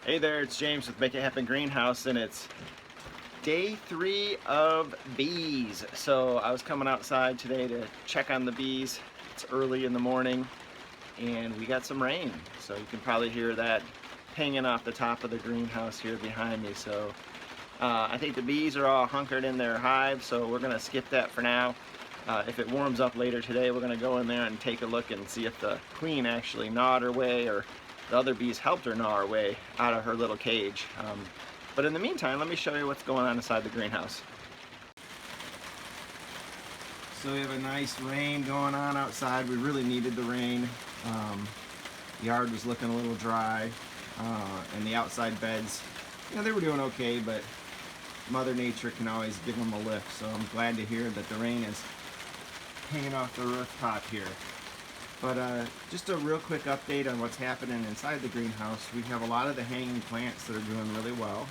Hey there, it's James with Make It Happen Greenhouse, and it's day 3 of bees. So I was coming outside today to check on the bees. It's early in the morning and we got some rain. So you can probably hear that hanging off the top of the greenhouse here behind me. So I think the bees are all hunkered in their hive, so we're gonna skip that for now. If it warms up later today, we're gonna go in there and take a look and see if the queen actually gnawed her way or the other bees helped her gnaw her way out of her little cage. But in the meantime, let me show you what's going on inside the greenhouse. So we have a nice rain going on outside. We really needed the rain. The yard was looking a little dry, and the outside beds, you know, they were doing okay, but Mother Nature can always give them a lift. So I'm glad to hear that the rain is hanging off the rooftop here. But just a real quick update on what's happening inside the greenhouse. We have a lot of the hanging plants that are doing really well.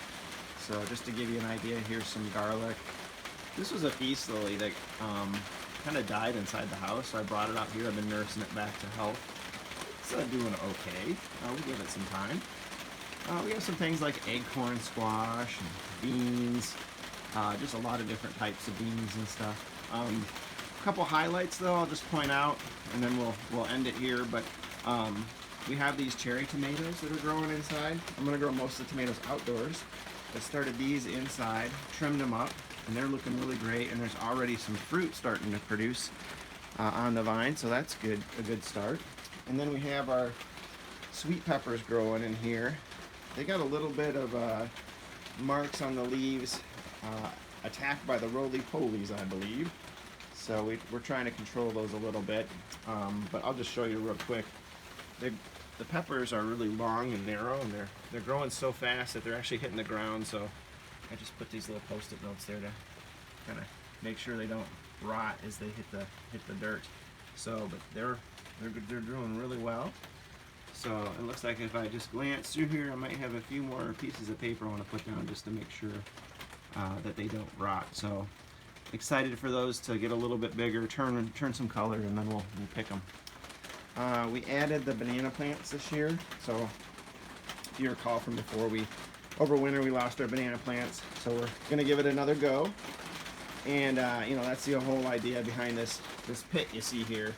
So just to give you an idea, here's some garlic. This was a peace lily that kind of died inside the house, so I brought it out here. I've been nursing it back to health. It's doing okay. We give it some time. We have some things like acorn squash and beans, just a lot of different types of beans and stuff. Couple highlights though I'll just point out, and then we'll end it here. But we have these cherry tomatoes that are growing inside. I'm gonna grow most of the tomatoes outdoors. I started these inside, trimmed them up, and they're looking really great, and there's already some fruit starting to produce on the vine, so that's good, a good start. And then we have our sweet peppers growing in here. They got a little bit of marks on the leaves, attacked by the roly-polies, I believe. So we're trying to control those a little bit, but I'll just show you real quick. The peppers are really long and narrow, and they're growing so fast that they're actually hitting the ground. So I just put these little post-it notes there to kind of make sure they don't rot as they hit the dirt. So, but they're doing really well. So it looks like if I just glance through here, I might have a few more pieces of paper I want to put down just to make sure that they don't rot. So excited for those to get a little bit bigger, turn some color, and then we'll pick them. We added the banana plants this year. So if you recall from before, over winter we lost our banana plants, so we're gonna give it another go. And you know, that's the whole idea behind this pit you see here,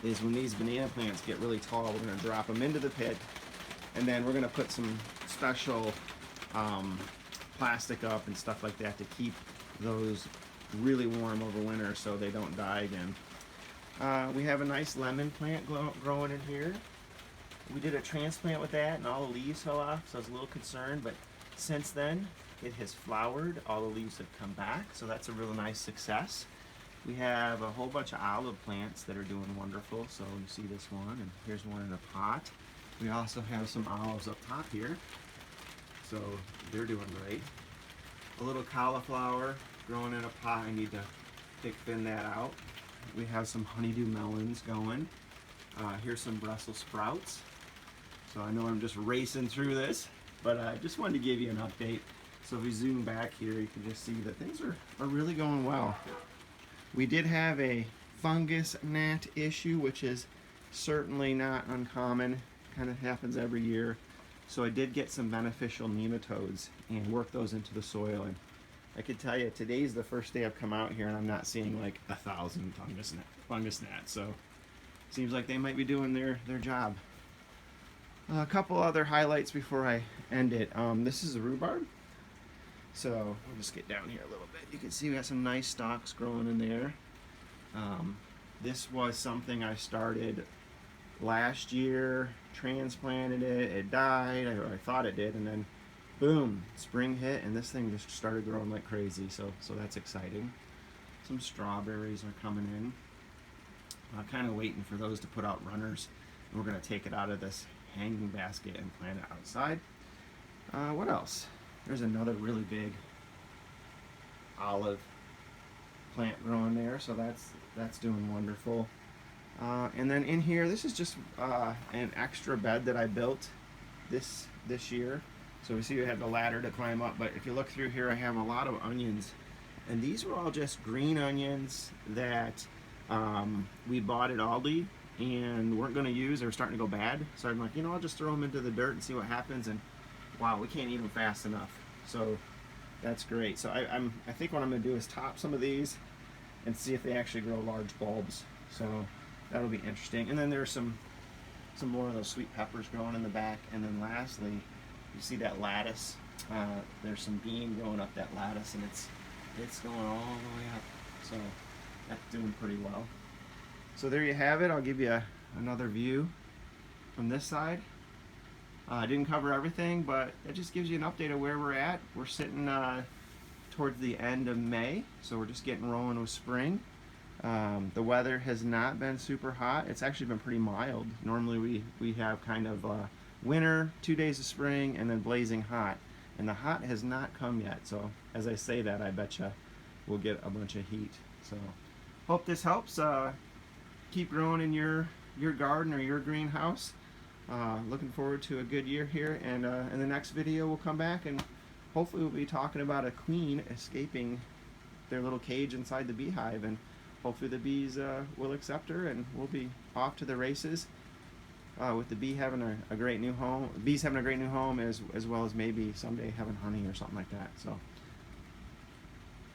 is when these banana plants get really tall, we're gonna drop them into the pit, and then we're gonna put some special plastic up and stuff like that to keep those really warm over winter so they don't die again. We have a nice lemon plant growing in here. We did a transplant with that and all the leaves fell off, so I was a little concerned, but since then it has flowered. All the leaves have come back, so that's a real nice success. We have a whole bunch of olive plants that are doing wonderful. So you see this one, and here's one in a pot. We also have some olives up top here, so they're doing great. A little cauliflower growing in a pot. I need to thick thin that out. We have some honeydew melons going. Here's some Brussels sprouts. So I know I'm just racing through this, but I just wanted to give you an update. So if we zoom back here, you can just see that things are really going well. We did have a fungus gnat issue, which is certainly not uncommon. Kind of happens every year. So I did get some beneficial nematodes and work those into the soil. And I could tell you, today's the first day I've come out here and I'm not seeing like 1,000 fungus gnats. So seems like they might be doing their job. A couple other highlights before I end it. This is a rhubarb. So we'll just get down here a little bit. You can see we got some nice stalks growing in there. This was something I started last year, transplanted it, it died, or I thought it did, and then boom, spring hit and this thing just started growing like crazy. So that's exciting. Some strawberries are coming in. I'm kind of waiting for those to put out runners, and we're going to take it out of this hanging basket and plant it outside. What else? There's another really big olive plant growing there, so that's doing wonderful. And then in here, this is just an extra bed that I built this year. So we see we have the ladder to climb up, but if you look through here, I have a lot of onions, and these were all just green onions that we bought at Aldi and weren't going to use. They were starting to go bad, so I'm like, you know, I'll just throw them into the dirt and see what happens. And wow, we can't eat them fast enough. So that's great. So I think what I'm going to do is top some of these and see if they actually grow large bulbs. So that'll be interesting. And then there's some more of those sweet peppers growing in the back. And then lastly, you see that lattice. There's some bean growing up that lattice, and it's going all the way up. So that's doing pretty well. So there you have it. I'll give you another view from this side. I didn't cover everything, but it just gives you an update of where we're at. We're sitting towards the end of May, so we're just getting rolling with spring. The weather has not been super hot. It's actually been pretty mild. Normally we have kind of winter, 2 days of spring, and then blazing hot. And the hot has not come yet, so as I say that, I bet you we'll get a bunch of heat. So hope this helps. Keep growing in your garden or your greenhouse. Looking forward to a good year here, and in the next video we'll come back and hopefully we'll be talking about a queen escaping their little cage inside the beehive, and hopefully the bees will accept her and we'll be off to the races with the bee having a great new home, bees having a great new home, as well as maybe someday having honey or something like that. So